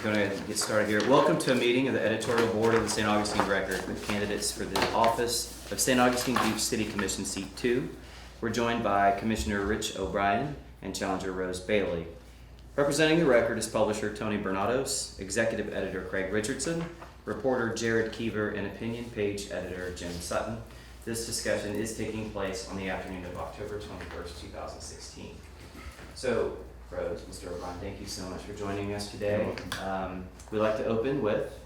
We're going to get started here. Welcome to a meeting of the Editorial Board of the St. Augustine Record with candidates for the office of St. Augustine Beach City Commission Seat 2. We're joined by Commissioner Rich O'Brien and Challenger Rose Bailey. Representing the Record is publisher Tony Bernados, executive editor Craig Richardson, reporter Jared Keever, and opinion page editor Jim Sutton. This discussion is taking place on the afternoon of October 21st, 2016. So, Rose, Mr. O'Brien, thank you so much for joining us today. We'd like to open with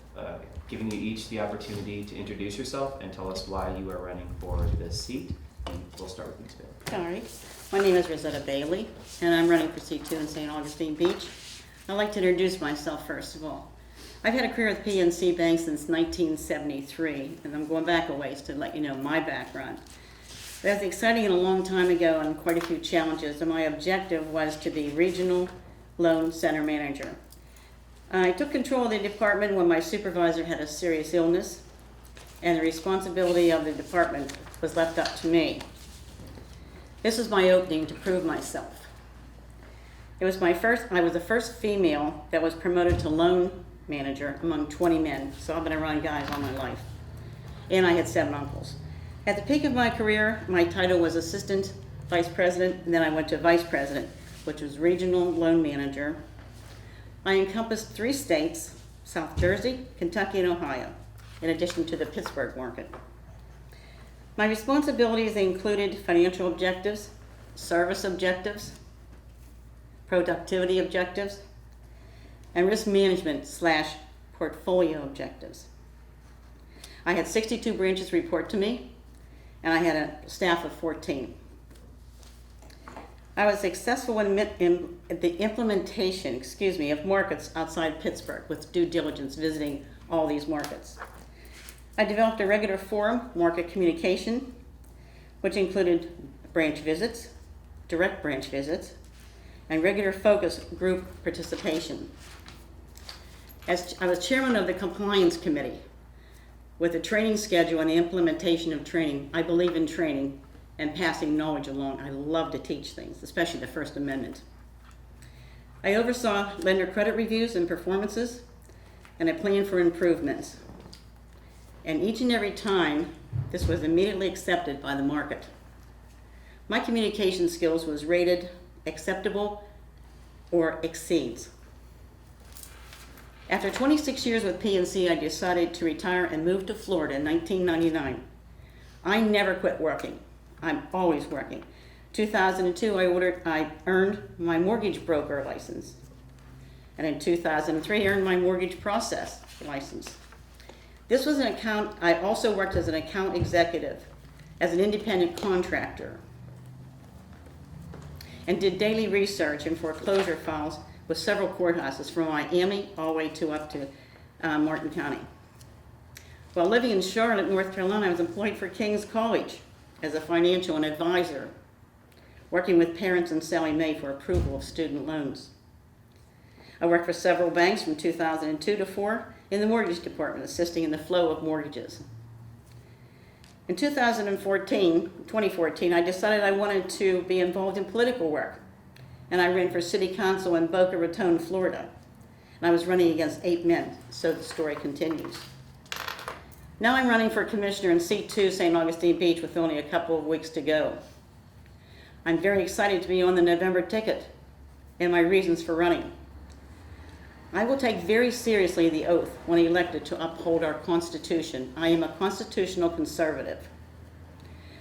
giving you each the opportunity to introduce yourself and tell us why you are running for this seat. And we'll start with Ms. Bailey. All right. My name is Rosetta Bailey, and I'm running for seat 2 in St. Augustine Beach. I'd like to introduce myself first of all. I've had a career with PNC Bank since 1973, and I'm going back a ways to let you know my background. That's exciting and a long time ago and quite a few challenges, and my objective was to be Regional Loan Center Manager. I took control of the department when my supervisor had a serious illness, and the responsibility of the department was left up to me. This was my opening to prove myself. I was the first female that was promoted to loan manager among 20 men, so I've been around guys all my life. And I had 7 uncles. At the peak of my career, my title was Assistant Vice President, and then I went to Vice President, which was Regional Loan Manager. I encompassed 3 states, South Jersey, Kentucky, and Ohio, in addition to the Pittsburgh market. My responsibilities included financial objectives, service objectives, productivity objectives, and risk management / portfolio objectives. I had 62 branches report to me, and I had a staff of 14. I was successful in the implementation, of markets outside Pittsburgh with due diligence visiting all these markets. I developed a regular forum, market communication, which included branch visits, direct branch visits, and regular focus group participation. As I was chairman of the compliance committee, with the training schedule and the implementation of training. I believe in training and passing knowledge along. I love to teach things, especially the First Amendment. I oversaw lender credit reviews and performances, and I planned for improvements. And each and every time, this was immediately accepted by the market. My communication skills was rated acceptable or exceeds. After 26 years with PNC, I decided to retire and move to Florida in 1999. I never quit working. I'm always working. 2002, I earned my mortgage broker license. And in 2003, I earned my mortgage process license. This was an account. I also worked as an account executive, as an independent contractor, and did daily research and foreclosure files with several courthouses from Miami all the way up to Martin County. While living in Charlotte, North Carolina, I was employed for King's College as a financial and advisor, working with parents and Sallie Mae for approval of student loans. I worked for several banks from 2002 to 4 in the mortgage department, assisting in the flow of mortgages. In 2014, I decided I wanted to be involved in political work, and I ran for city council in Boca Raton, Florida. And I was running against 8 men, so the story continues. Now I'm running for commissioner in seat 2, St. Augustine Beach, with only a couple of weeks to go. I'm very excited to be on the November ticket and my reasons for running. I will take very seriously the oath when elected to uphold our Constitution. I am a constitutional conservative,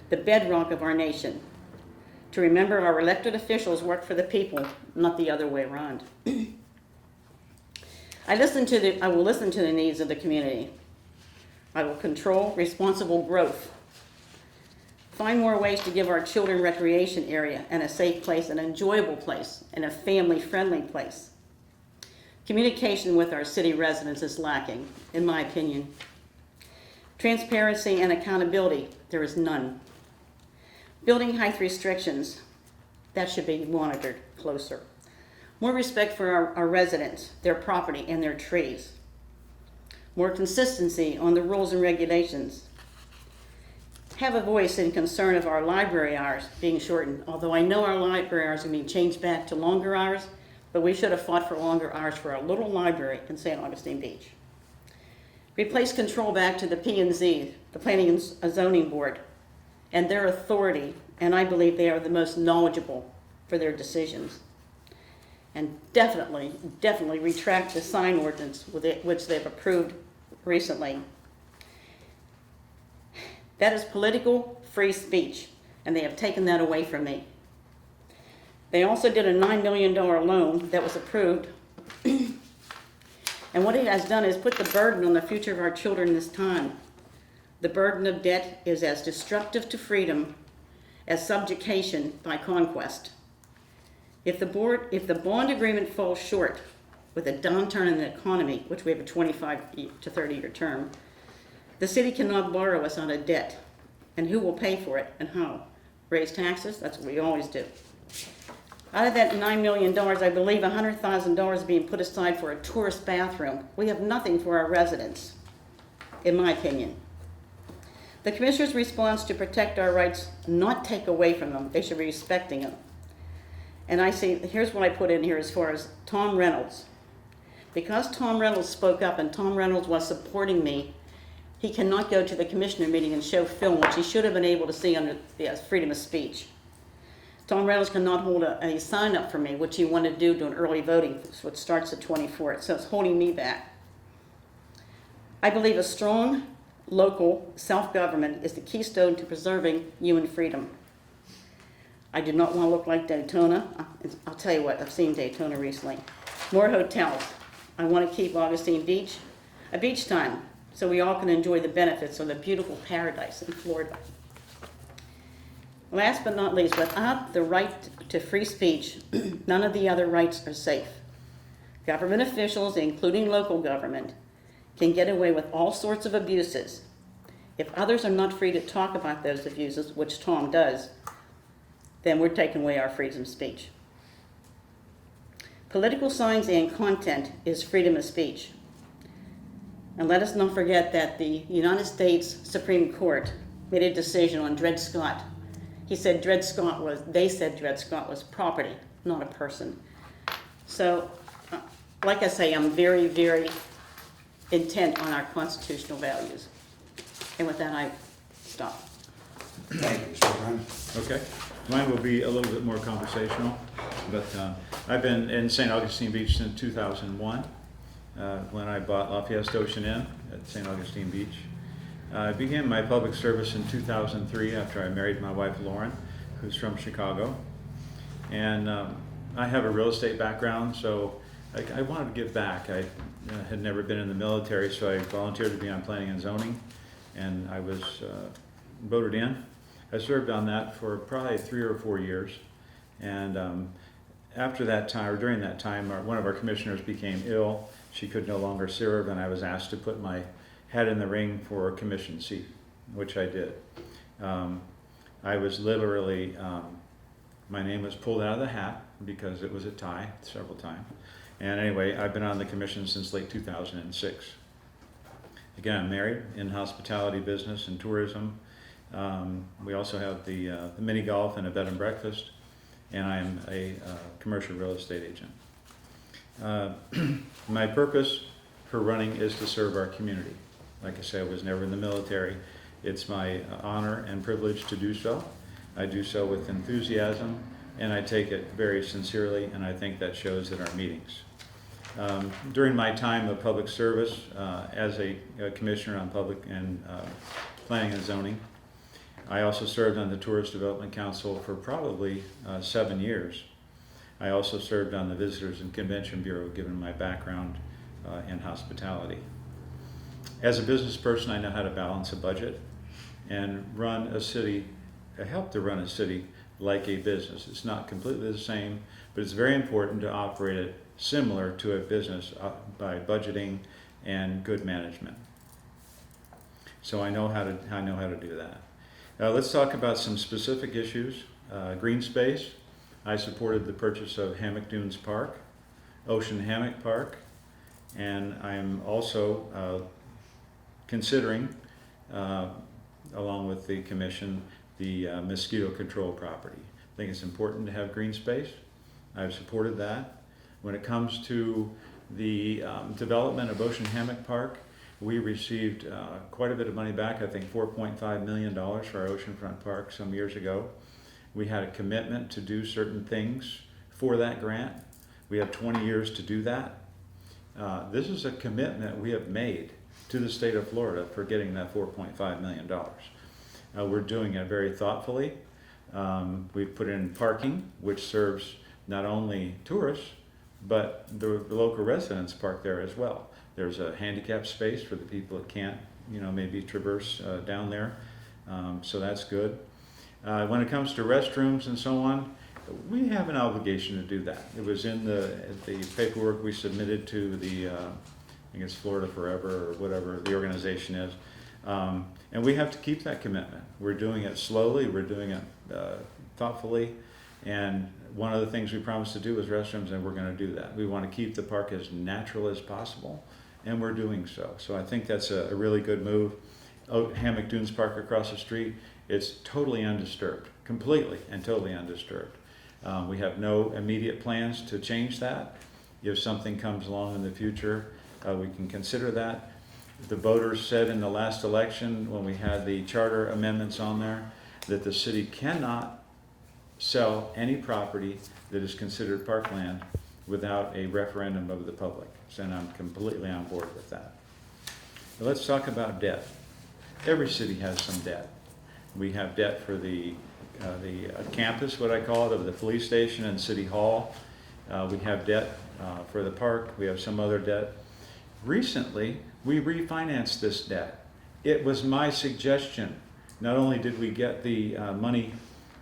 the bedrock of our nation. To remember our elected officials work for the people, not the other way around. I will listen to the needs of the community. I will control responsible growth. Find more ways to give our children recreation area and a safe place, an enjoyable place, and a family-friendly place. Communication with our city residents is lacking, in my opinion. Transparency and accountability, there is none. Building height restrictions, that should be monitored closer. More respect for our residents, their property, and their trees. More consistency on the rules and regulations. Have a voice in concern of our library hours being shortened. Although I know our library hours are being changed back to longer hours, but we should have fought for longer hours for our little library in St. Augustine Beach. Replace control back to the P&Z, the Planning and Zoning Board, and their authority, and I believe they are the most knowledgeable for their decisions. And definitely retract the sign ordinance which they've approved recently. That is political free speech, and they have taken that away from me. They also did a $9 million loan that was approved. And what it has done is put the burden on the future of our children this time. The burden of debt is as destructive to freedom as subjugation by conquest. If the bond agreement falls short with a downturn in the economy, which we have a 25 to 30-year term, the city cannot borrow us on a debt. And who will pay for it and how? Raise taxes? That's what we always do. Out of that $9 million, I believe $100,000 is being put aside for a tourist bathroom. We have nothing for our residents, in my opinion. The Commissioner's response to protect our rights, not take away from them. They should be respecting them. And I see, here's what I put in here as far as Tom Reynolds. Because Tom Reynolds spoke up and Tom Reynolds was supporting me, he cannot go to the Commissioner meeting and show film, which he should have been able to see under the freedom of speech. Tom Reynolds cannot hold a sign up for me, which he wanted to do during early voting, which starts the 24th, so it's holding me back. I believe a strong local self-government is the keystone to preserving human freedom. I do not want to look like Daytona. I'll tell you what, I've seen Daytona recently. More hotels. I want to keep Augustine Beach a beach town so we all can enjoy the benefits of the beautiful paradise in Florida. Last but not least, without the right to free speech, none of the other rights are safe. Government officials, including local government, can get away with all sorts of abuses. If others are not free to talk about those abuses, which Tom does, then we're taking away our freedom of speech. Political signs and content is freedom of speech. And let us not forget that the United States Supreme Court made a decision on Dred Scott. They said Dred Scott was property, not a person. So, like I say, I'm very, very intent on our constitutional values. And with that, I stop. Thank you, Mr. O'Brien. Okay. Mine will be a little bit more conversational, but I've been in St. Augustine Beach since 2001 when I bought Lafayette Ocean Inn at St. Augustine Beach. I began my public service in 2003 after I married my wife Lauren, who's from Chicago. And I have a real estate background, so I wanted to give back. I had never been in the military, so I volunteered to be on planning and zoning, and I was voted in. I served on that for probably 3 or 4 years, and after that time, or during that time, one of our commissioners became ill. She could no longer serve, and I was asked to put my hat in the ring for a commission seat, which I did. I was literally, my name was pulled out of the hat because it was a tie several times. And anyway, I've been on the commission since late 2006. Again, I'm married, in hospitality business and tourism. We also have the mini golf and a bed and breakfast, and I'm a commercial real estate agent. My purpose for running is to serve our community. Like I say, I was never in the military. It's my honor and privilege to do so. I do so with enthusiasm, and I take it very sincerely, and I think that shows at our meetings. During my time of public service as a commissioner on public and planning and zoning, I also served on the Tourist Development Council for probably 7 years. I also served on the Visitors and Convention Bureau, given my background in hospitality. As a business person, I know how to balance a budget and run a city, help to run a city like a business. It's not completely the same, but it's very important to operate it similar to a business by budgeting and good management. So I know how to do that. Let's talk about some specific issues. Green space. I supported the purchase of Hammock Dunes Park, Ocean Hammock Park, and I'm also considering, along with the commission, the mosquito control property. I think it's important to have green space. I've supported that. When it comes to the development of Ocean Hammock Park, we received quite a bit of money back, I think $4.5 million for our oceanfront park some years ago. We had a commitment to do certain things for that grant. We have 20 years to do that. This is a commitment we have made to the state of Florida for getting that $4.5 million. We're doing it very thoughtfully. We've put in parking, which serves not only tourists, but the local residents park there as well. There's a handicap space for the people that can't, maybe traverse down there. So that's good. When it comes to restrooms and so on, we have an obligation to do that. It was in the paperwork we submitted to the, I think it's Florida Forever or whatever the organization is. And we have to keep that commitment. We're doing it slowly, we're doing it thoughtfully, and one of the things we promised to do was restrooms, and we're going to do that. We want to keep the park as natural as possible, and we're doing so. So I think that's a really good move. Hammock Dunes Park across the street, it's totally undisturbed, completely and totally undisturbed. We have no immediate plans to change that. If something comes along in the future, we can consider that. The voters said in the last election, when we had the charter amendments on there, that the city cannot sell any property that is considered parkland without a referendum of the public. And I'm completely on board with that. Now let's talk about debt. Every city has some debt. We have debt for the campus, what I call it, of the police station and city hall. We have debt for the park. We have some other debt. Recently, we refinanced this debt. It was my suggestion. Not only did we get the money,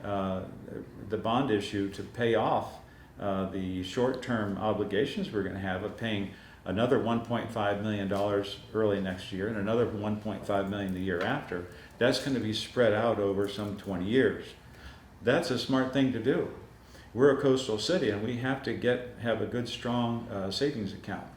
the bond issue to pay off the short-term obligations we're going to have of paying another $1.5 million early next year and another $1.5 million the year after. That's going to be spread out over some 20 years. That's a smart thing to do. We're a coastal city and we have to have a good, strong savings account.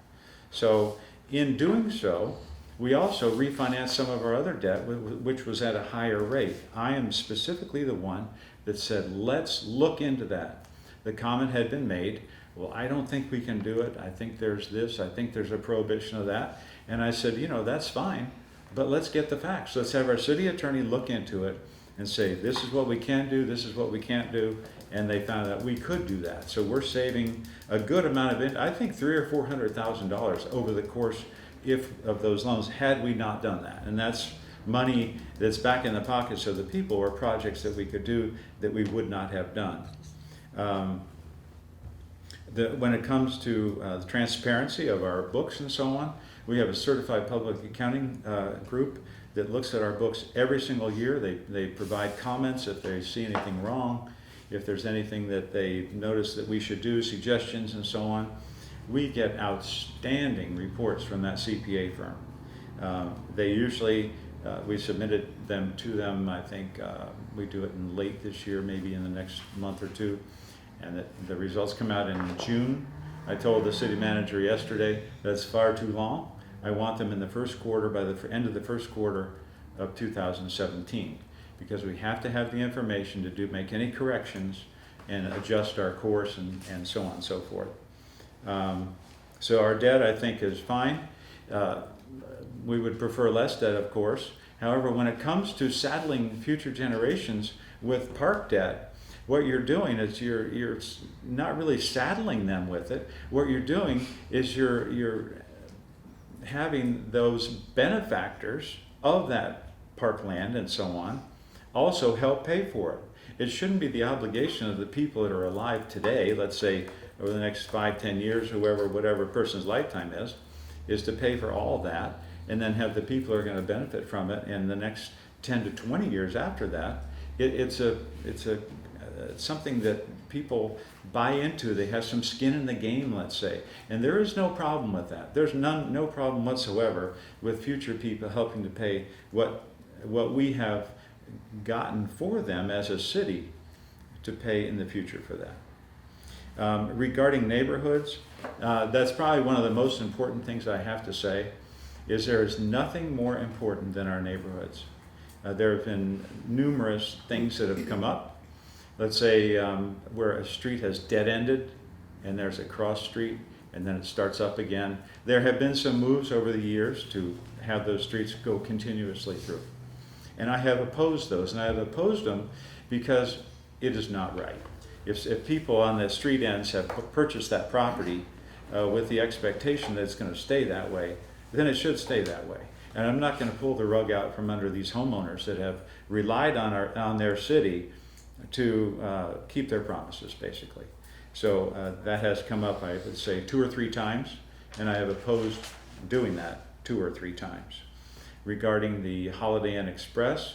So in doing so, we also refinanced some of our other debt, which was at a higher rate. I am specifically the one that said, let's look into that. The comment had been made, well, I don't think we can do it. I think there's this, I think there's a prohibition of that. And I said, that's fine, but let's get the facts. Let's have our city attorney look into it and say, this is what we can do, this is what we can't do. And they found out we could do that. So we're saving a good amount of it. I think $300,000 or $400,000 over the course of those loans had we not done that. And that's money that's back in the pockets of the people or projects that we could do that we would not have done. When it comes to the transparency of our books and so on, we have a certified public accounting group that looks at our books every single year. They provide comments if they see anything wrong, if there's anything that they notice that we should do, suggestions and so on. We get outstanding reports from that CPA firm. They usually, we submitted them to them, I think we do it in late this year, maybe in the next month or two, and the results come out in June. I told the city manager yesterday that's far too long. I want them in the first quarter, by the end of the first quarter of 2017, because we have to have the information to make any corrections and adjust our course and so on and so forth. So our debt, I think, is fine. We would prefer less debt, of course. However, when it comes to saddling future generations with park debt, what you're doing is you're not really saddling them with it. What you're doing is you're having those benefactors of that parkland and so on also help pay for it. It shouldn't be the obligation of the people that are alive today, let's say over the next 5-10 years, whatever person's lifetime is to pay for all that, and then have the people who are going to benefit from it in the next 10 to 20 years after that. It's something that people buy into. They have some skin in the game, let's say, and there is no problem with that. There's no problem whatsoever with future people helping to pay what we have gotten for them as a city to pay in the future for that. Regarding neighborhoods, that's probably one of the most important things I have to say, is there is nothing more important than our neighborhoods. There have been numerous things that have come up. Let's say where a street has dead-ended and there's a cross street, and then it starts up again. There have been some moves over the years to have those streets go continuously through. And I have opposed those, and I have opposed them because it is not right. If people on the street ends have purchased that property with the expectation that it's going to stay that way, then it should stay that way. And I'm not going to pull the rug out from under these homeowners that have relied on their city to keep their promises, basically. So that has come up, I would say, 2 or 3 times, and I have opposed doing that 2 or 3 times. Regarding the Holiday Inn Express,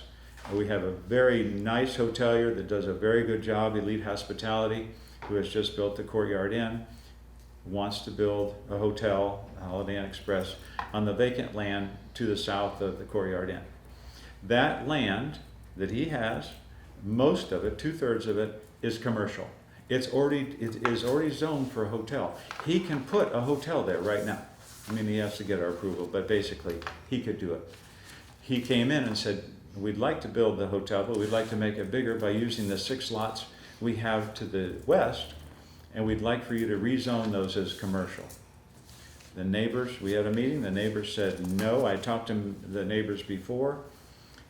we have a very nice hotelier that does a very good job, Elite Hospitality, who has just built the Courtyard Inn, wants to build a hotel, Holiday Inn Express, on the vacant land to the south of the Courtyard Inn. That land that he has, most of it, 2/3 of it, is commercial. It is already zoned for a hotel. He can put a hotel there right now. I mean, he has to get our approval, but basically, he could do it. He came in and said, we'd like to build the hotel, but we'd like to make it bigger by using the 6 lots we have to the west, and we'd like for you to rezone those as commercial. The neighbors, we had a meeting, the neighbors said no. I talked to the neighbors before.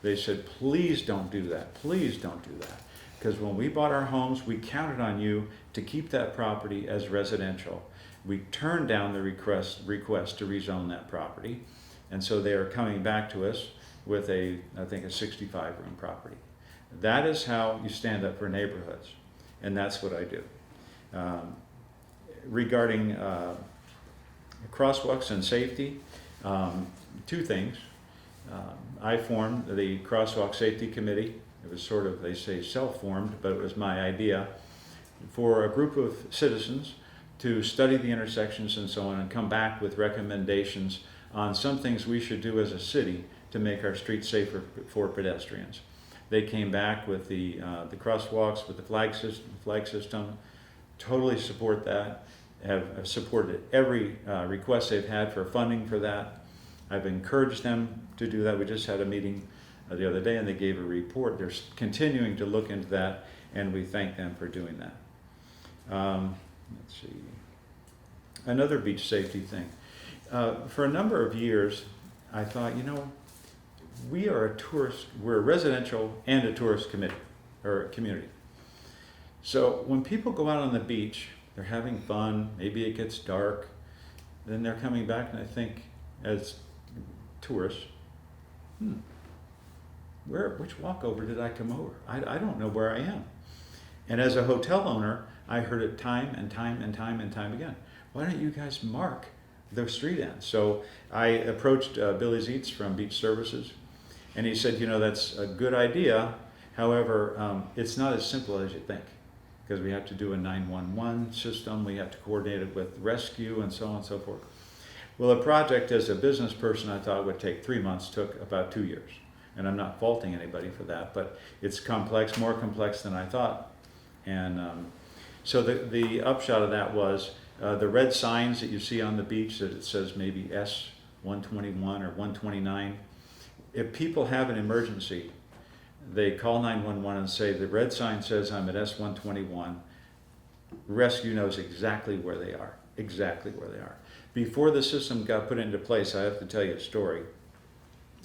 They said, please don't do that. Please don't do that. Because when we bought our homes, we counted on you to keep that property as residential. We turned down the request to rezone that property. And so they are coming back to us with I think a 65-room property. That is how you stand up for neighborhoods. And that's what I do. Regarding crosswalks and safety, 2 things. I formed the Crosswalk Safety Committee. It was sort of, they say, self-formed, but it was my idea for a group of citizens to study the intersections and so on and come back with recommendations on some things we should do as a city to make our streets safer for pedestrians. They came back with the crosswalks, with the flag system. Totally support that. Have supported every request they've had for funding for that. I've encouraged them to do that. We just had a meeting the other day and they gave a report. They're continuing to look into that, and we thank them for doing that. Let's see. Another beach safety thing. For a number of years, I thought, we're a residential and a tourist community. So when people go out on the beach, they're having fun, maybe it gets dark, then they're coming back, and I think, as tourists, which walkover did I come over? I don't know where I am. And as a hotel owner, I heard it time and time and time and time again. Why don't you guys mark the street ends? So I approached Billy Zeitz from Beach Services, and he said, that's a good idea. However, it's not as simple as you think, because we have to do a 911 system, we have to coordinate it with rescue, and so on and so forth. Well, a project as a business person I thought would take 3 months took about 2 years. And I'm not faulting anybody for that, but it's complex, more complex than I thought. And so the upshot of that was the red signs that you see on the beach that it says maybe S121 or 129. If people have an emergency, they call 911 and say, the red sign says I'm at S121. Rescue knows exactly where they are, Before the system got put into place, I have to tell you a story.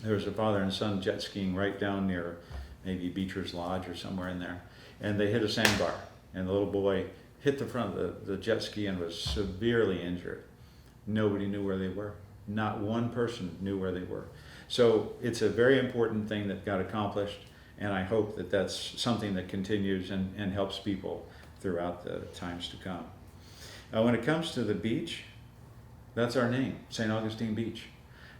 There was a father and son jet skiing right down near maybe Beecher's Lodge or somewhere in there, and they hit a sandbar, and the little boy hit the front of the jet ski and was severely injured. Nobody knew where they were. Not one person knew where they were. So it's a very important thing that got accomplished, and I hope that that's something that continues and helps people throughout the times to come. When it comes to the beach, that's our name, St. Augustine Beach.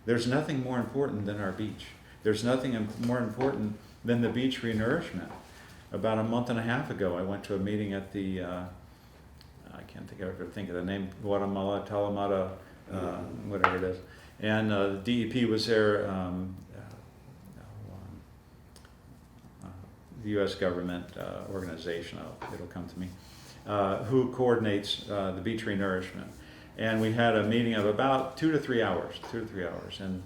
There's nothing more important than our beach. There's nothing more important than the beach renourishment. About a month and a half ago, I went to a meeting at the, I can't think of the name, Guatemala, Talamata, whatever it is. And the DEP was there, the U.S. government organization, it'll come to me, who coordinates the beach renourishment. And we had a meeting of about 2 to 3 hours. And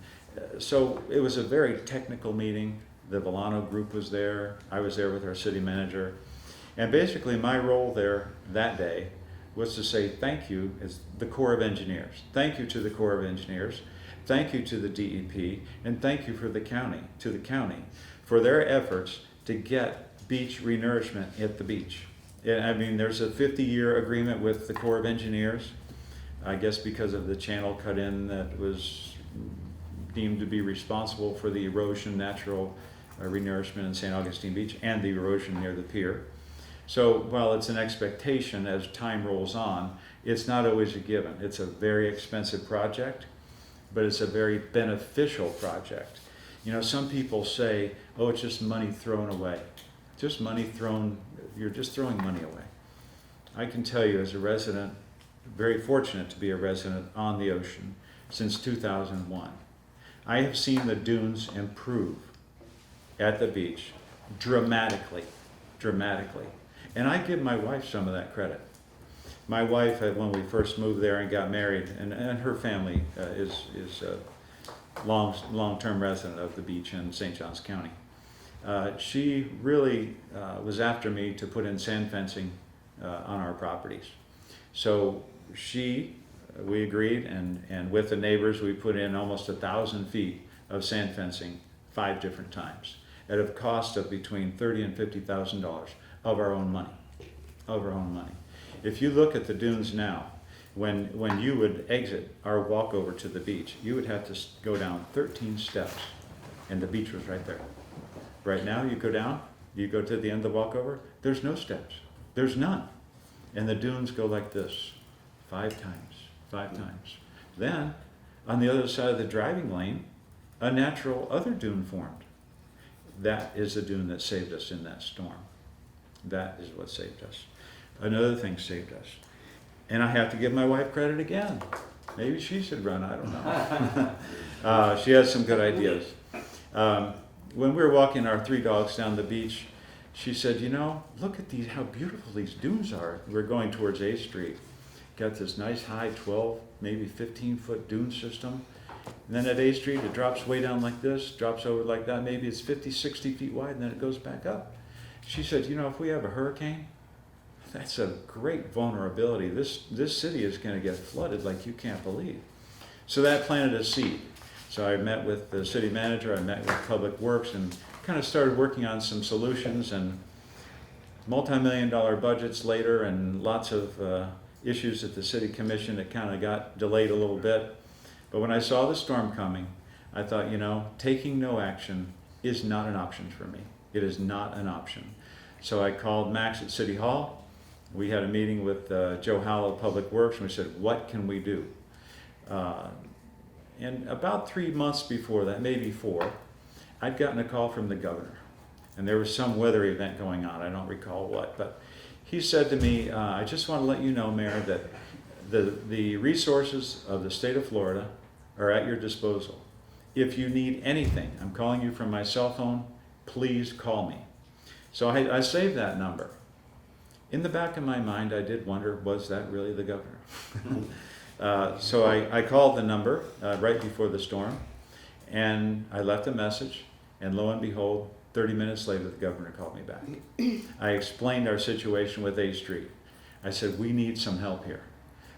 so it was a very technical meeting. The Volano group was there. I was there with our city manager. And basically my role there that day was to say thank you as the Corps of Engineers. Thank you to the Corps of Engineers. Thank you to the DEP, and thank you to the county for their efforts to get beach renourishment at the beach. And I mean, there's a 50-year agreement with the Corps of Engineers, I guess because of the channel cut in that was deemed to be responsible for the erosion, natural renourishment in St. Augustine Beach and the erosion near the pier. So while it's an expectation as time rolls on, it's not always a given. It's a very expensive project, but it's a very beneficial project. You know, some people say, oh, it's just money thrown away. Just money thrown, you're just throwing money away. I can tell you as a resident, very fortunate to be a resident on the ocean since 2001. I have seen the dunes improve at the beach dramatically. And I give my wife some of that credit. My wife, when we first moved there and got married, and her family is a long-term resident of the beach in St. Johns County. She really was after me to put in sand fencing on our properties. So we agreed, and with the neighbors, we put in almost 1,000 feet of sand fencing 5 different times at a cost of between $30,000 and $50,000 of our own money. If you look at the dunes now, when you would exit our walkover to the beach, you would have to go down 13 steps, and the beach was right there. Right now, you go down, you go to the end of the walkover, there's no steps. There's none. And the dunes go like this 5 times. Then, on the other side of the driving lane, a natural other dune formed. That is the dune that saved us in that storm. That is what saved us. Another thing saved us. And I have to give my wife credit again. Maybe she should run, I don't know. She has some good ideas. When we were walking our 3 dogs down the beach, she said, you know, look at how beautiful these dunes are. We're going towards A Street. Got this nice high 12, maybe 15-foot dune system. And then at A Street, it drops way down like this, drops over like that. Maybe it's 50, 60 feet wide, and then it goes back up. She said, you know, if we have a hurricane, that's a great vulnerability. This city is going to get flooded like you can't believe. So that planted a seed. So I met with the city manager, I met with Public Works, and kind of started working on some solutions, and multi-million-dollar budgets later, and lots of issues at the city commission that kind of got delayed a little bit. But when I saw the storm coming, I thought, you know, taking no action is not an option for me. It is not an option. So I called Max at City Hall. We had a meeting with Joe Howell of Public Works, and we said, what can we do? And about 3 months before that, maybe 4, I'd gotten a call from the governor. And there was some weather event going on, I don't recall what, but he said to me, I just want to let you know, Mayor, that the resources of the state of Florida are at your disposal. If you need anything, I'm calling you from my cell phone, please call me. So I saved that number. In the back of my mind, I did wonder, was that really the governor? So I called the number right before the storm, and I left a message, and lo and behold, 30 minutes later, the governor called me back. I explained our situation with A Street. I said, we need some help here.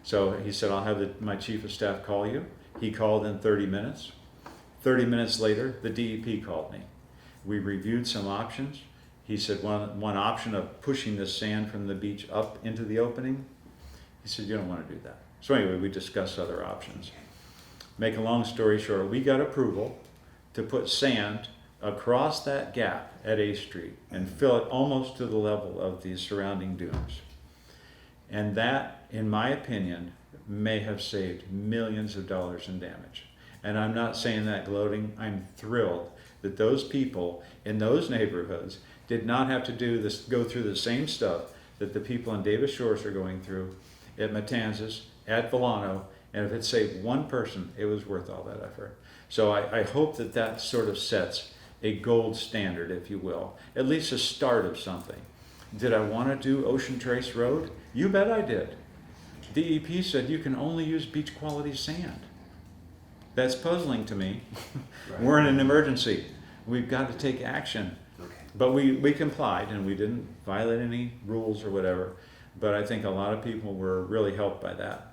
So he said, I'll have my chief of staff call you. He called in 30 minutes. 30 minutes later, the DEP called me. We reviewed some options. He said one option of pushing the sand from the beach up into the opening. He said, you don't want to do that. So anyway, we discussed other options. Make a long story short, we got approval to put sand across that gap at A Street and fill it almost to the level of the surrounding dunes. And that, in my opinion, may have saved millions of dollars in damage. And I'm not saying that gloating. I'm thrilled that those people in those neighborhoods did not have to go through the same stuff that the people in Davis Shores are going through, at Matanzas, at Volano, and if it saved one person, it was worth all that effort. So I hope that sort of sets a gold standard, if you will, at least a start of something. Did I want to do Ocean Trace Road? You bet I did. DEP said you can only use beach quality sand. That's puzzling to me. Right. We're in an emergency. We've got to take action. Okay. But we complied, and we didn't violate any rules or whatever. but I think a lot of people were really helped by that.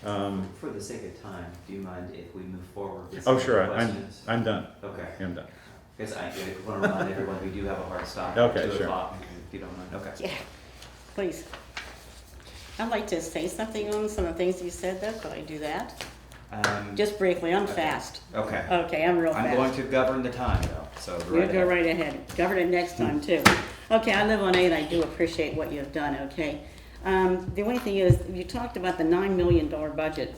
For the sake of time, do you mind if we move forward with Oh, some sure, questions? I'm done. Okay. I'm done. Because I want to remind everyone, we do have a hard stop Okay, at 2 sure. o'clock, if you don't mind. Okay. Yeah, please. I'd like to say something on some of the things you said, though. Could I do that? Just briefly, I'm fast. Okay. Okay, I'm real fast. I'm going to govern the time, though, so go You right go ahead. right ahead. Govern it next time, too. Okay, I live on 8. I do appreciate what you've done, okay? The only thing is, you talked about the $9 million budget.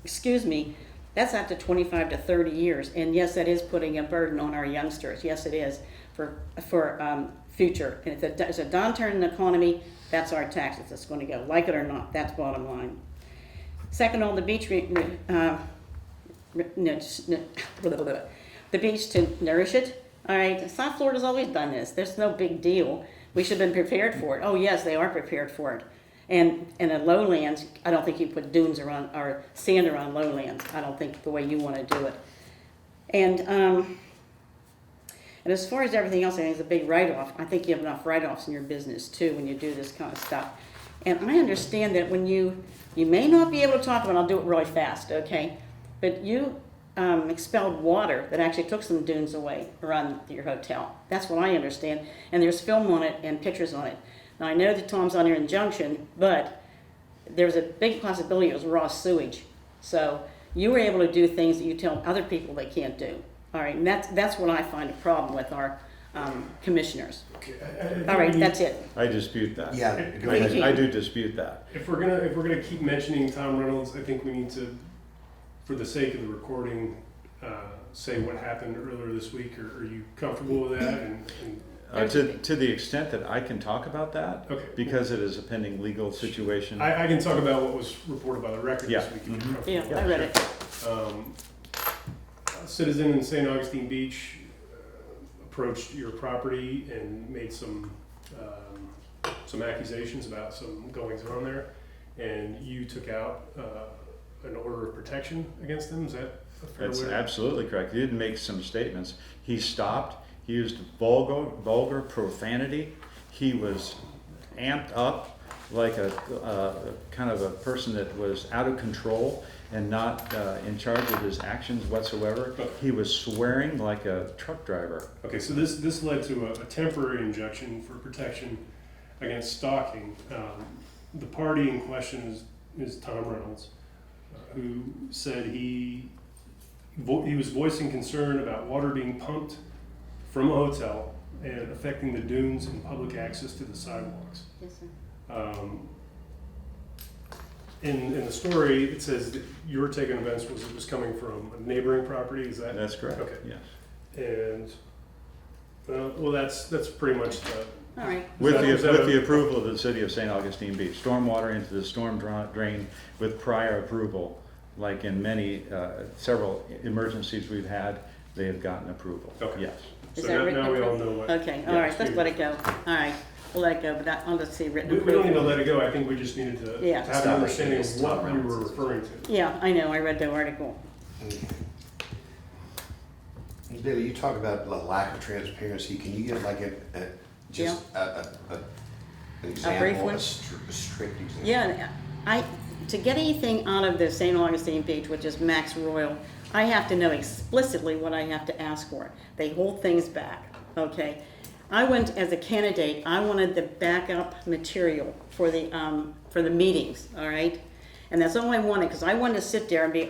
Excuse me, that's after 25 to 30 years. And yes, that is putting a burden on our youngsters. Yes, it is for future. And if there's a downturn in the economy, that's our taxes that's going to go. Like it or not, that's bottom line. Second, on the beach, the beach to nourish it. All right, South Florida's always done this. There's no big deal. We should have been prepared for it. Oh yes, they are prepared for it. And in the lowlands, I don't think you put dunes around or sand around lowlands. I don't think the way you want to do it. And as far as everything else, I think it's a big write-off. I think you have enough write-offs in your business too when you do this kind of stuff. And I understand that when you may not be able to talk about it, I'll do it really fast, okay? But you expelled water that actually took some dunes away around your hotel. That's what I understand. And there's film on it and pictures on it. Now, I know that Tom's under injunction, but there's a big possibility it was raw sewage. So you were able to do things that you tell other people they can't do. All right, and that's what I find a problem with our commissioners. Okay, All right, that's it. I dispute that. Yeah, go Thank ahead. you. I do dispute that. If we're gonna keep mentioning Tom Reynolds, I think we need to, for the sake of the recording, say what happened earlier this week. Are you comfortable with that? And To the extent that I can talk about that, okay, because it is a pending legal situation. I can talk about what was reported by the record Yeah. this week. If you're Mhm. comfortable. Yeah, I read it. A citizen in St. Augustine Beach approached your property and made some accusations about some goings on there, and you took out an order of protection against them. Is that a fair That's way? absolutely correct. He did make some statements. He stopped. He used vulgar profanity. He was amped up like a kind of a person that was out of control and not in charge of his actions whatsoever. Okay. He was swearing like a truck driver. Okay, so this led to a temporary injunction for protection against stalking. The party in question is Tom Reynolds, who said he was voicing concern about water being pumped from a hotel and affecting the dunes and public access to the sidewalks. Yes, sir. In the story, it says that your take on events was coming from a neighboring property. Is that? That's correct. Okay. Yes. And well, that's pretty much the. All right. With Is that a- the approval of the city of St. Augustine Beach, stormwater into the storm drain with prior approval, like in many several emergencies we've had, they have gotten approval. Okay. Yes. Is So that now written we all approval? know what. Okay, all right, let's let it go. All right, we'll let it go, but I'll just see written We don't need to approval. let it go. I think we just needed to Yeah. have an Stop understanding it. of what we were referring to. Yeah, I know, I read the article. Billy, you talk about the lack of transparency. Can you give like an example, one? a strict example? Yeah, to get anything out of the St. Augustine Beach, which is Max Royal, I have to know explicitly what I have to ask for. They hold things back, okay? I went, as a candidate, I wanted the backup material for the meetings, all right? And that's all I wanted, because I wanted to sit there and be,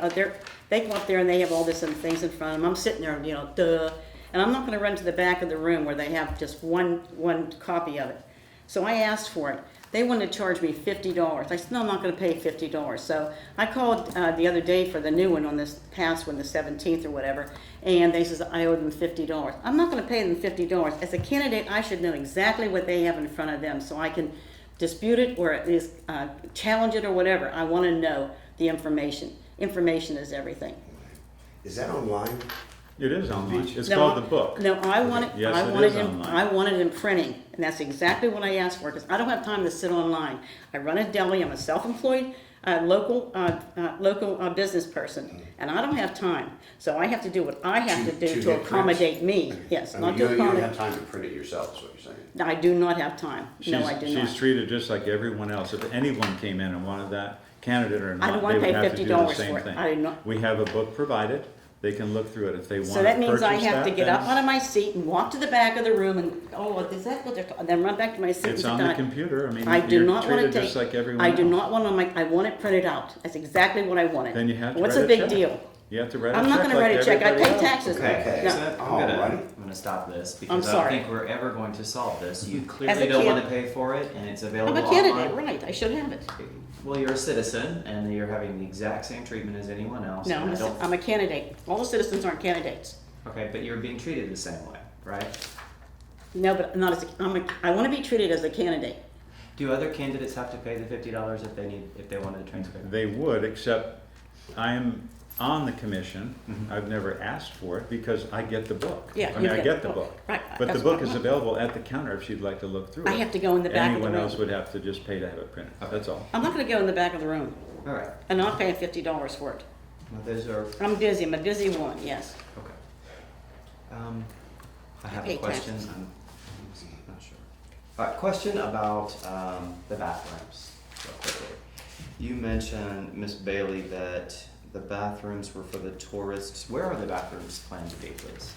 they go up there and they have all this and things in front of them. I'm sitting there, duh. And I'm not gonna run to the back of the room where they have just one copy of it. So I asked for it. They wanted to charge me $50. I said, no, I'm not gonna pay $50. So I called the other day for the new one on this past one, the 17th or whatever, and they says I owed them $50. I'm not gonna pay them $50. As a candidate, I should know exactly what they have in front of them so I can dispute it or at least challenge it or whatever. I wanna know the information. Information is everything. Is that online? It is online. It's No, called the book. No, I want it. Yes, I it want is it in. online. I want it in printing, and that's exactly what I asked for because I don't have time to sit online. I run a deli. I'm a self-employed local business person, and I don't have time, so I have to do what I have to do To to get accommodate me. Yes, I not mean, to you don't accommodate. have time to print it yourself, is what you're saying. I do not have time. No, I do She's not. treated just like everyone else. If anyone came in and wanted that, candidate or I not, don't they wanna would pay have to do the $50 same for it. thing. I do not. We have a book provided. They can look through it if they want to So that means I purchase have to that, get up then out of my seat and walk to the back of the room and, oh, is that what they're talking, and then run back to my seat and It's sit on the down. computer. I mean, I do you're not want to treated take. just like everyone I else. do not want I want it printed out. That's exactly what I wanted. Then you have to What's write a a big check. deal? You have to write a I'm check not going to like write a check. I everybody pay else. taxes. Okay, No. so I'm Alrighty. gonna stop this I'm because I don't sorry. think we're ever going to solve this. You As a clearly don't kid- want to pay for it, and it's available I'm a online. candidate, right? I should have it. Well, you're a citizen, and you're having the exact same treatment as anyone else. No, and I don't. I'm a candidate. All the citizens aren't candidates. Okay, but you're being treated the same way, right? No, but not as I want to be treated as a candidate. Do other candidates have to pay the $50 if they wanted to transfer? They would, except I am on the commission. Mhm. I've never asked for it because I get the book. Yeah, I mean, you I get get the the book. book. Right, But the that's book what I is want. available at the counter if you'd like to look through it. I have to go in the back of the Anyone room. else would have to just pay to have it printed. That's all. I'm not going to go in the back of the room. All right. I'm not paying $50 for it. Well, those are I'm busy. I'm a busy woman, yes. okay. I have pay a question. taxes. I'm not sure. All right, question about the bathrooms. Real quickly. You mentioned, Miss Bailey, that the bathrooms were for the tourists. Where are the bathrooms planned to be, please?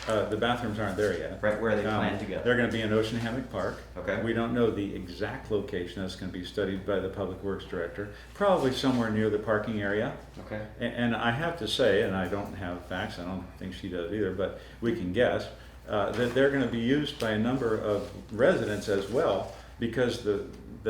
The bathrooms aren't there yet. Right, where are they planned to go? They're gonna be in Ocean Hammock Park. Okay. We don't know the exact location. That's gonna be studied by the Public Works Director. Probably somewhere near the parking area. Okay. And I have to say, and I don't have facts, I don't think she does either, but we can guess, that they're gonna be used by a number of residents as well, because the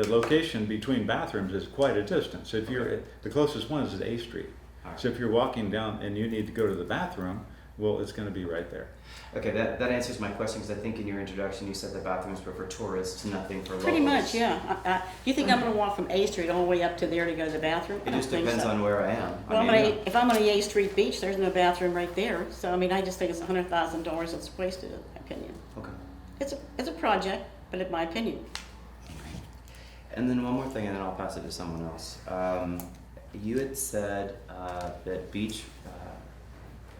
location between bathrooms is quite a distance. If you're, the closest one is at A Street. All right. So if you're walking down and you need to go to the bathroom, well, it's gonna be right there. Okay, that answers my question because I think in your introduction you said the bathrooms were for tourists, nothing for locals. Pretty much, yeah. You think I'm going to walk from A Street all the way up to there to go to the bathroom? I It don't just think depends so. on where I am. Well, I mean, if I'm on a A Street beach, there's no bathroom right there. So, I mean, I just think it's $100,000 that's wasted, in my opinion. okay. It's a project, but in my opinion. And then one more thing, and then I'll pass it to someone else. You had said that beach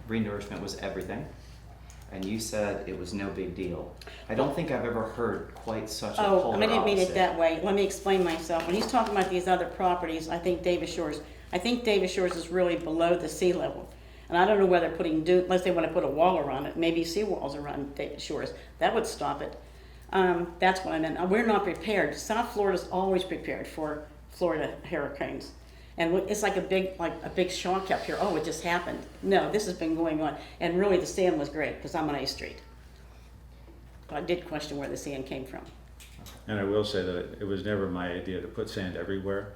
renourishment was everything, and you said it was no big deal. I don't think I've ever heard quite such a Oh, polar I didn't mean it opposite. that way. Let me explain myself. When he's talking about these other properties, I think Davis Shores is really below the sea level. And I don't know whether unless they want to put a wall around it, maybe seawalls around Davis Shores. That would stop it. That's what I meant. We're not prepared. South Florida's always prepared for Florida hurricanes. And it's like a big shock up here. Oh, it just happened. No, this has been going on. And really the sand was great because I'm on A Street. But I did question where the sand came from. And I will say that it was never my idea to put sand everywhere.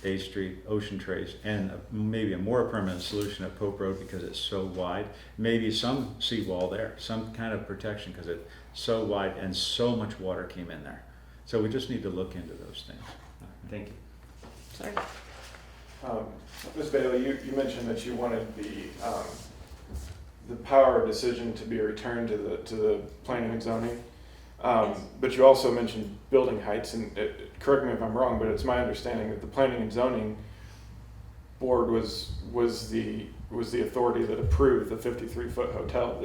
A Street, Ocean Trace, and maybe a more permanent solution at Pope Road because it's so wide. Maybe some seawall there, some kind of protection because it's so wide and so much water came in there. So we just need to look into those things. Thank you. Sorry. Ms. Bailey, you mentioned that you wanted the power of decision to be returned to the planning and zoning. Yes. But you also mentioned building heights, and correct me if I'm wrong, but it's my understanding that the planning and zoning board was the authority that approved the 53-foot hotel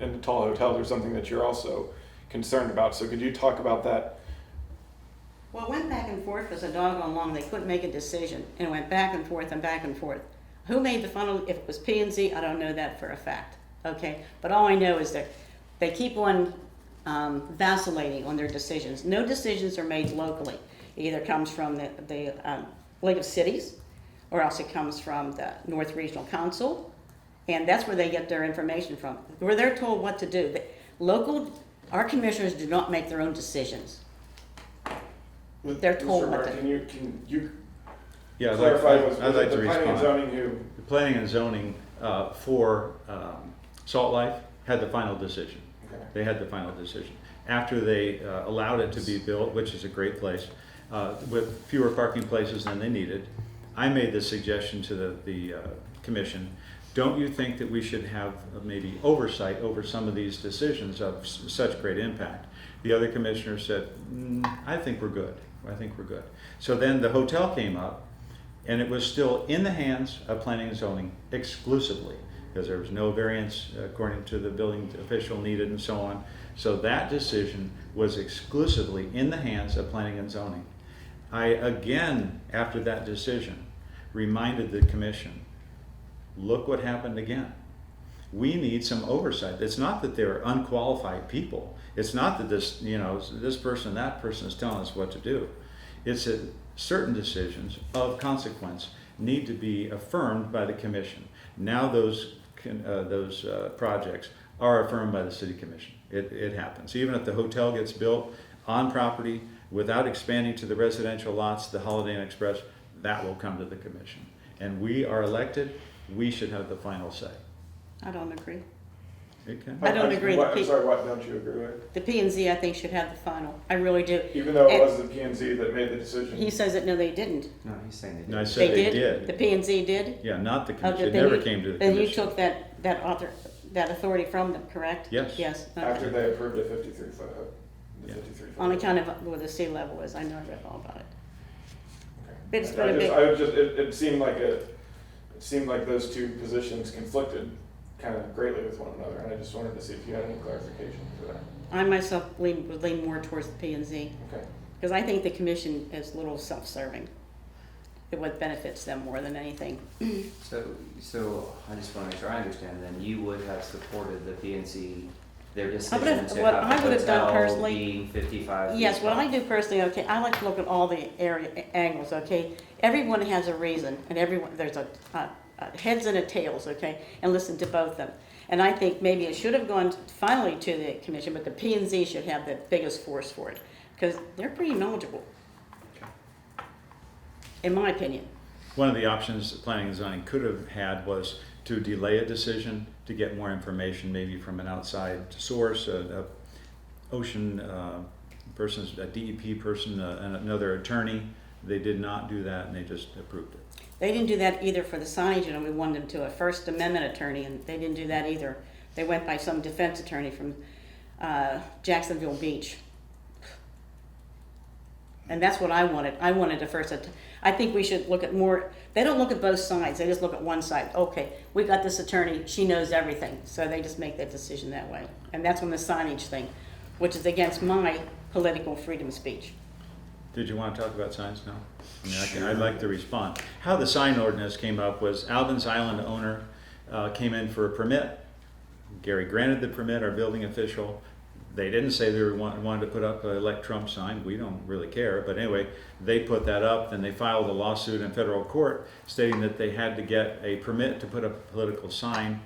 and the tall hotels are something that you're also concerned about. So could you talk about that? Well, it went back and forth as a doggone long. They couldn't make a decision. And it went back and forth and back and forth. Who made the final, if it was P&Z, I don't know that for a fact. Okay? But all I know is that they keep on vacillating on their decisions. No decisions are made locally. It either comes from the League of Cities, or else it comes from the North Regional Council, and that's where they get their information from. Where they're told what to do. Our commissioners do not make their own decisions. They're told Mr. what Mark, to. can you Yeah, clarify? Was I'd like it to the planning and respond. zoning who? The planning and zoning for Salt Life had the final decision. Okay. They had the final decision. After they allowed it to be built, which is a great place, with fewer parking places than they needed, I made the suggestion to the commission, don't you think that we should have maybe oversight over some of these decisions of such great impact? The other commissioner said, I think we're good. I think we're good. So then the hotel came up, And it was still in the hands of planning and zoning exclusively, because there was no variance according to the building official needed and so on. So that decision was exclusively in the hands of planning and zoning. I again, after that decision, reminded the commission, look what happened again. We need some oversight. It's not that they're unqualified people. It's not that this, this person, that person is telling us what to do. It's that certain decisions of consequence need to be affirmed by the commission. Now those projects are affirmed by the city commission. It happens. Even if the hotel gets built on property without expanding to the residential lots, the Holiday Inn Express, that will come to the commission. And we are elected, we should have the final say. I don't agree. Okay? I don't agree. I'm sorry, what don't you agree with? The P&Z, I think, should have the final. I really do. Even though it And- was the P&Z that made the decision? He says that, no, they didn't. No, he's saying they did. No, I said they The did. P&Z did? Yeah, not the Oh, commission. It then never you- came to the Then you commission. took that authority from them, correct? Yes. Yes. okay. After they approved a 53-foot, Yeah. On account of where the sea level is, I know I read all about it. But it's I been a big, it seemed like those two positions conflicted kind of greatly with one another, and I just wanted to see if you had any clarification for that. I myself would lean more towards the P&Z, Okay. because I think the commission is a little self-serving. It what benefits them more than anything. So I just want to make sure I understand, then you would have supported the PNC, their I decision would have- to what have I the would have done hotel personally- being 55 feet Yes, what tall. I do personally, okay, I like to look at all the area angles, okay? Everyone has a reason, and there's a heads and a tails, okay? And listen to both of them. And I think maybe it should have gone finally to the commission, but the P&Z should have the biggest force for it, because they're pretty knowledgeable, in my opinion. One of the options that planning and zoning could have had was to delay a decision to get more information, maybe from an outside source, a ocean person, a DEP person, another attorney. They did not do that, and they just approved it. They didn't do that either for the signage, and we wanted them to a First Amendment attorney, and they didn't do that either. They went by some defense attorney from Jacksonville Beach. And that's what I wanted. I wanted I think we should look at more, they don't look at both sides, they just look at one side. Okay, we got this attorney, she knows everything, so they just make that decision that way. And that's on the signage thing, which is against my political freedom speech. Did you want to talk about signs now? I mean, I'd like to respond. How the sign ordinance came up was Albans Island owner came in for a permit. Gary granted the permit, our building official. They didn't say they wanted to put up a Elect Trump sign. We don't really care. But anyway, they put that up. Then they filed a lawsuit in federal court stating that they had to get a permit to put up a political sign.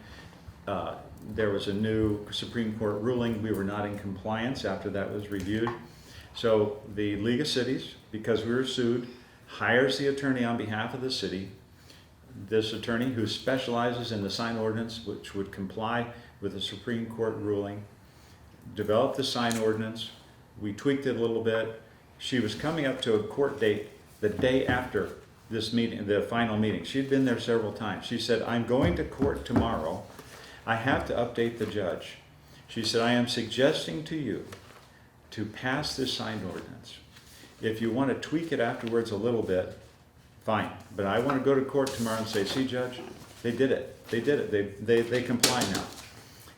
There was a new Supreme Court ruling. We were not in compliance after that was reviewed. So the League of Cities, because we were sued, hires the attorney on behalf of the city. This attorney, who specializes in the sign ordinance, which would comply with the Supreme Court ruling, developed the sign ordinance. We tweaked it a little bit. She was coming up to a court date the day after this meeting, the final meeting. She'd been there several times. She said, I'm going to court tomorrow. I have to update the judge. She said, I am suggesting to you to pass this sign ordinance. If you want to tweak it afterwards a little bit, fine. But I want to go to court tomorrow and say, see, Judge, they did it. They did it. They comply now.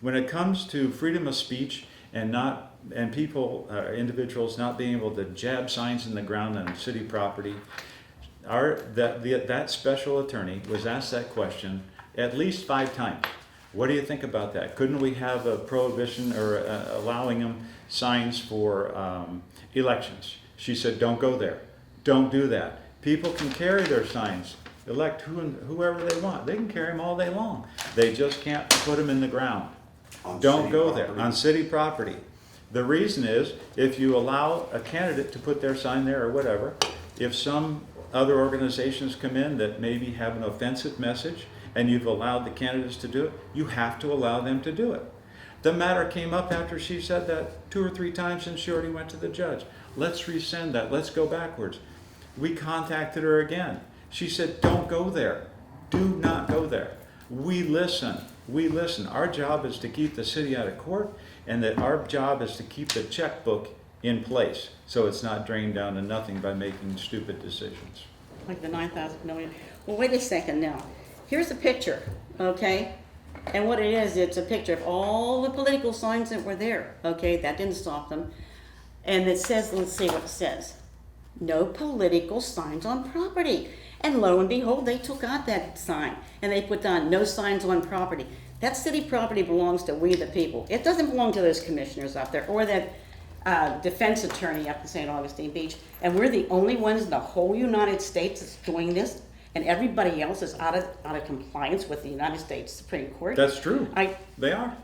When it comes to freedom of speech and people, individuals not being able to jab signs in the ground on city property, that special attorney was asked that question at least 5 times. What do you think about that? Couldn't we have a prohibition or allowing them signs for elections? She said, don't go there. Don't do that. People can carry their signs, elect whoever they want. They can carry them all day long. They just can't put them in the ground. Don't go there on city property. The reason is, if you allow a candidate to put their sign there or whatever, if some other organizations come in that maybe have an offensive message and you've allowed the candidates to do it, you have to allow them to do it. The matter came up after she said that 2 or 3 times and she already went to the judge. Let's rescind that. Let's go backwards. We contacted her again. She said, don't go there. Do not go there. We listen. We listen. Our job is to keep the city out of court, and that our job is to keep the checkbook in place so it's not drained down to nothing by making stupid decisions. like the 9,000, no, well, wait a second now. Here's a picture, okay? And what it is, it's a picture of all the political signs that were there, okay? That didn't stop them. And it says, let's see what it says. No political signs on property. And lo and behold, they took out that sign and they put down no signs on property. That city property belongs to we the people. It doesn't belong to those commissioners up there or that defense attorney up in St. Augustine Beach. And we're the only ones in the whole United States that's doing this. And everybody else is out of compliance with the United States Supreme Court. That's true. They are.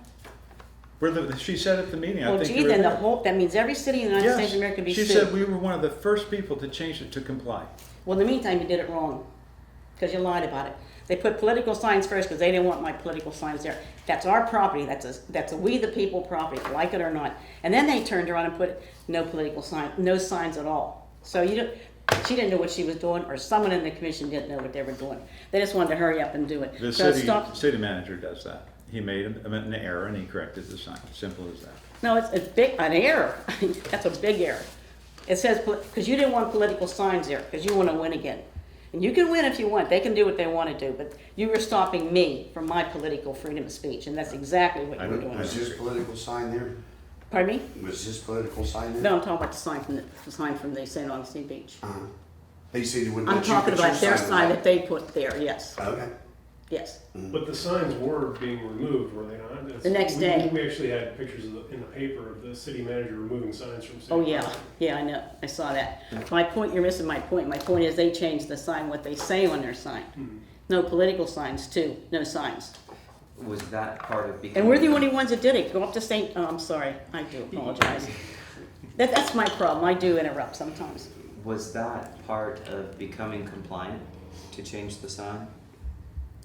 She said at the meeting, I Well, think gee, you were then there. that means every city in the United States of America can be She sued. said we were one of the first people to change it to comply. Well, in the meantime, you did it wrong, because you lied about it. They put political signs first because they didn't want my political signs there. That's our property. That's a we the people property, like it or not. And then they turned around and put no political sign, no signs at all. So she didn't know what she was doing, or someone in the commission didn't know what they were doing. They just wanted to hurry up and do it. The So city manager does that. He made an error and he corrected the sign. Simple as that. No, it's an error. That's a big error. It says, because you didn't want political signs there, because you want to win again. And you can win if you want. They can do what they want to do. But you were stopping me from my political freedom of speech. And that's exactly what you were doing. Was his political sign there? Pardon me? Was his political sign there? No, I'm talking about the sign from the St. Augustine Beach. Uh-huh. He said he wouldn't I'm let you talking put your about their sign up. that they put there, yes. Okay. Yes. But the signs were being removed, were they not? The next day. We actually had pictures in the paper of the city manager removing signs from city. Oh, yeah. Yeah, I know. I saw that. My point, you're missing my point. My point is they changed the sign, what they say on their sign. No political signs, too. No signs. Was that part of becoming? And we're the only ones that did it. Go up to St. Oh, I'm sorry. I do apologize. That's my problem. I do interrupt sometimes. Was that part of becoming compliant to change the sign?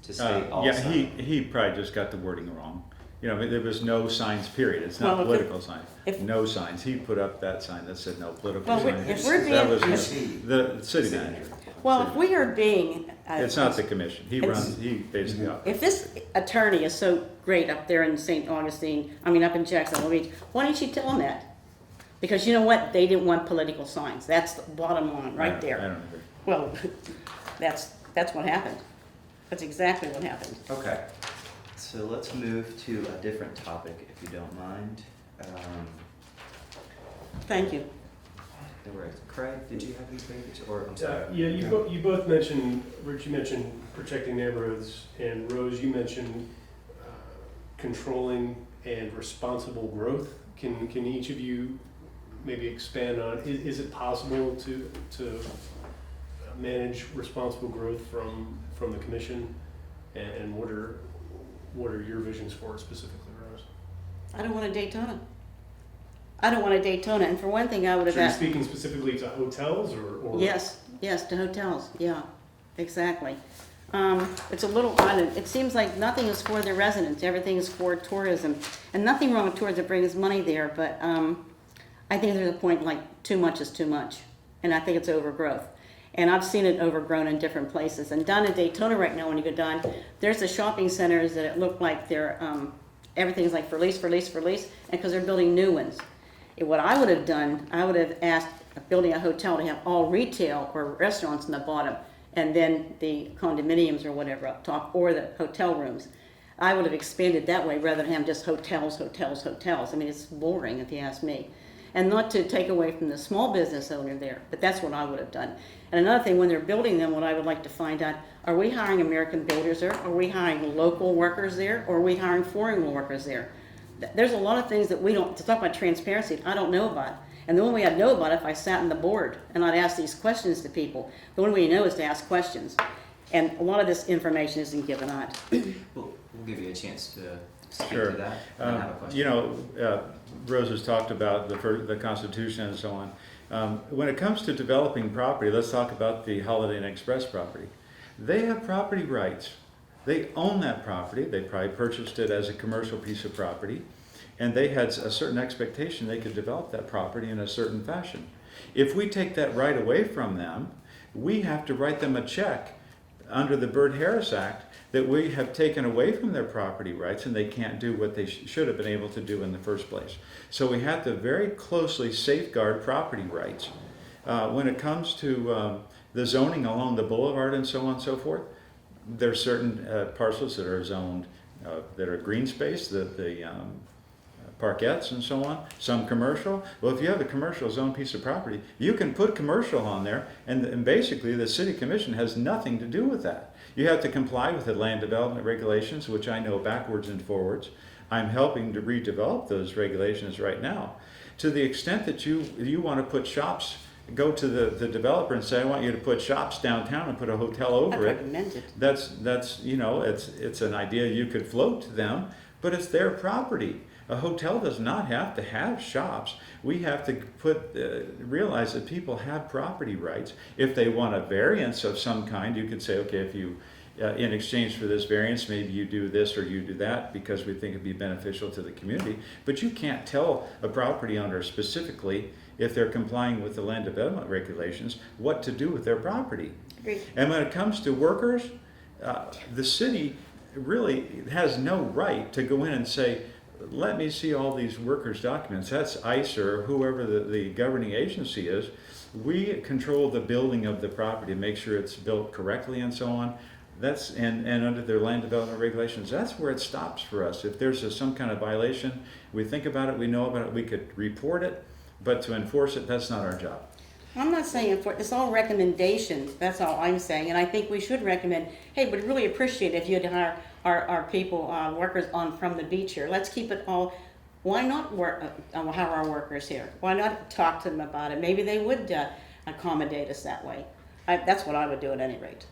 To say all Yeah, signs? he probably just got the wording wrong. You know, there was no signs, period. It's not Well, political signs. if- No signs. He put up that sign that said no political Well, signs. if we're That being- was the city manager. Well, if we are being... It's not the commission. He basically operates. If this attorney is so great up there in St. Augustine, up in Jacksonville Beach, why didn't you tell him that? Because you know what? They didn't want political signs. That's the bottom line right there. I don't agree. Well, that's what happened. That's exactly what happened. Okay, so let's move to a different topic, if you don't mind. Thank you. Craig, did you have anything? Or I'm sorry. Yeah, you both mentioned, Rich, you mentioned protecting neighborhoods, and Rose, you mentioned controlling and responsible growth. Can each of you maybe expand on, is it possible to manage responsible growth from the commission? And what are your visions for it specifically, Rose? I don't want a Daytona. I don't want a Daytona. And for one thing, I would have So you're asked... speaking specifically to hotels or? Yes, to hotels. Yeah, exactly. It's a little island. It seems like nothing is for the residents. Everything is for tourism. And nothing wrong with tourism. It brings money there. But I think there's a point like too much is too much. And I think it's overgrowth. And I've seen it overgrown in different places. And down in Daytona right now, when you go down, there's the shopping centers that it look like they're, everything's like for lease, and because they're building new ones. And what I would have done, I would have asked building a hotel to have all retail or restaurants in the bottom, and then the condominiums or whatever up top, or the hotel rooms. I would have expanded that way rather than have just hotels. I mean, it's boring if you ask me. And not to take away from the small business owner there, but that's what I would have done. And another thing, when they're building them, what I would like to find out, are we hiring American builders there? Are we hiring local workers there? Or are we hiring foreign workers there? There's a lot of things that we don't, to talk about transparency, I don't know about. And the only way I'd know about it if I sat in the board and I'd ask these questions to people. The only way you know is to ask questions. And a lot of this information isn't given out. We'll give you a chance to speak Sure. to that. And I have a question. You know, Rose has talked about the Constitution and so on. When it comes to developing property, let's talk about the Holiday Inn Express property. They have property rights. They own that property. They probably purchased it as a commercial piece of property, and they had a certain expectation they could develop that property in a certain fashion. If we take that right away from them, we have to write them a check under the Byrd-Harris Act that we have taken away from their property rights, and they can't do what they should have been able to do in the first place. So we have to very closely safeguard property rights. When it comes to the zoning along the boulevard and so on and so forth, there's certain parcels that are zoned, that are green space, the parkettes and so on, some commercial. Well, if you have a commercial zone piece of property, you can put commercial on there, and basically the city commission has nothing to do with that. You have to comply with the land development regulations, which I know backwards and forwards. I'm helping to redevelop those regulations right now. To the extent that you want to put shops, go to the developer and say, I want you to put shops downtown and put a hotel over it. recommended. That's you know, it's an idea you could float to them, but it's their property. A hotel does not have to have shops. We have to realize that people have property rights. If they want a variance of some kind, you could say, okay, if you, in exchange for this variance, maybe you do this or you do that because we think it'd be beneficial to the community. But you can't tell a property owner specifically, if they're complying with the land development regulations, what to do with their property. Agreed. And when it comes to workers, the city really has no right to go in and say, let me see all these workers' documents. That's ICE or whoever the governing agency is. We control the building of the property, make sure it's built correctly and so on. That's and under their land development regulations, that's where it stops for us. If there's some kind of violation, we think about it, we know about it, we could report it, but to enforce it, that's not our job. I'm not saying it's all recommendations, that's all I'm saying, and I think we should recommend, hey, we'd really appreciate if you'd hire our people, workers on from the beach here. Let's keep it all, why not hire our workers here? Why not talk to them about it? Maybe they would accommodate us that way. That's what I would do at any rate.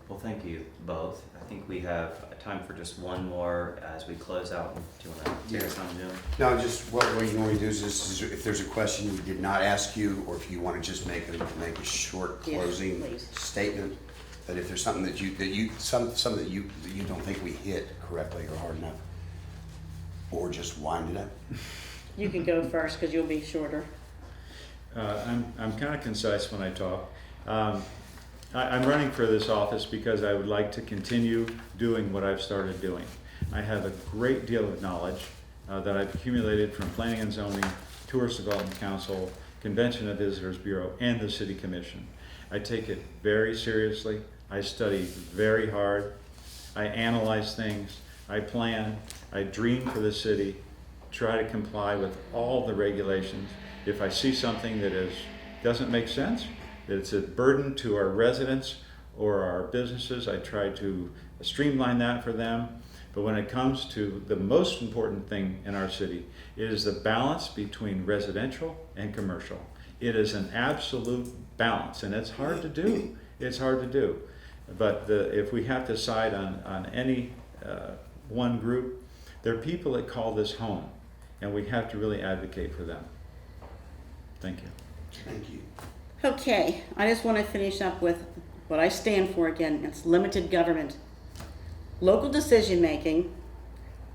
Well, thank you both. I think we have time for just one more as we close out. Do you want to take us on, Jim? No, just what you normally do is if there's a question we did not ask you, or if you want to just make a short Yes, closing please. statement, that if there's something that you don't think we hit correctly or hard enough, or just wind it up. You can go first because you'll be shorter. I'm kind of concise when I talk. I'm running for this office because I would like to continue doing what I've started doing. I have a great deal of knowledge that I've accumulated from Planning and Zoning, Tourist Development Council, Convention of Visitors Bureau, and the City Commission. I take it very seriously. I study very hard. I analyze things. I plan. I dream for the city. Try to comply with all the regulations. If I see something that doesn't make sense, that it's a burden to our residents or our businesses, I try to streamline that for them. But when it comes to the most important thing in our city, it is the balance between residential and commercial. It is an absolute balance, and it's hard to do. It's hard to do. But if we have to side on any one group, there are people that call this home, and we have to really advocate for them. Thank you. Thank you. Okay, I just want to finish up with what I stand for again. It's limited government. Local decision making,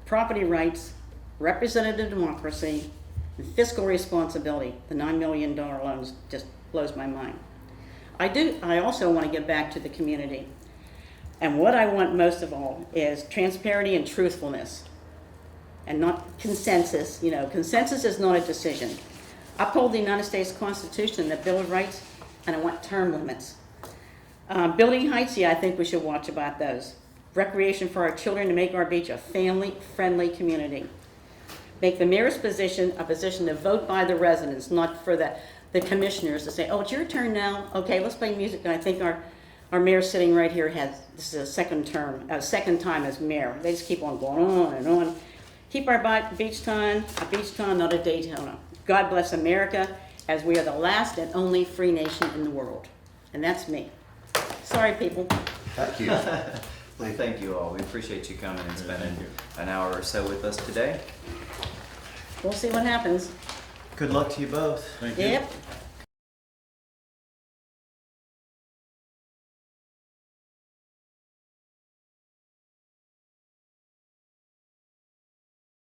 property rights, representative democracy, and fiscal responsibility. The $9 million loans just blows my mind. I also want to give back to the community. And what I want most of all is transparency and truthfulness. And not consensus. You know, consensus is not a decision. Uphold the United States Constitution, the Bill of Rights, and I want term limits. Building heights, yeah, I think we should watch about those. Recreation for our children to make our beach a family-friendly community. Make the mayor's position a position to vote by the residents, not for the commissioners to say, oh, it's your turn now. Okay, let's play music. And I think our mayor sitting right here this is a second time as mayor. They just keep on going on and on. Keep our beach town a beach town, not a Daytona. God bless America, as we are the last and only free nation in the world. And that's me. Sorry, people. Thank you. Well, thank you all. We appreciate you coming and spending an hour or so with us today. We'll see what happens. Good luck to you both. Thank you. Yep.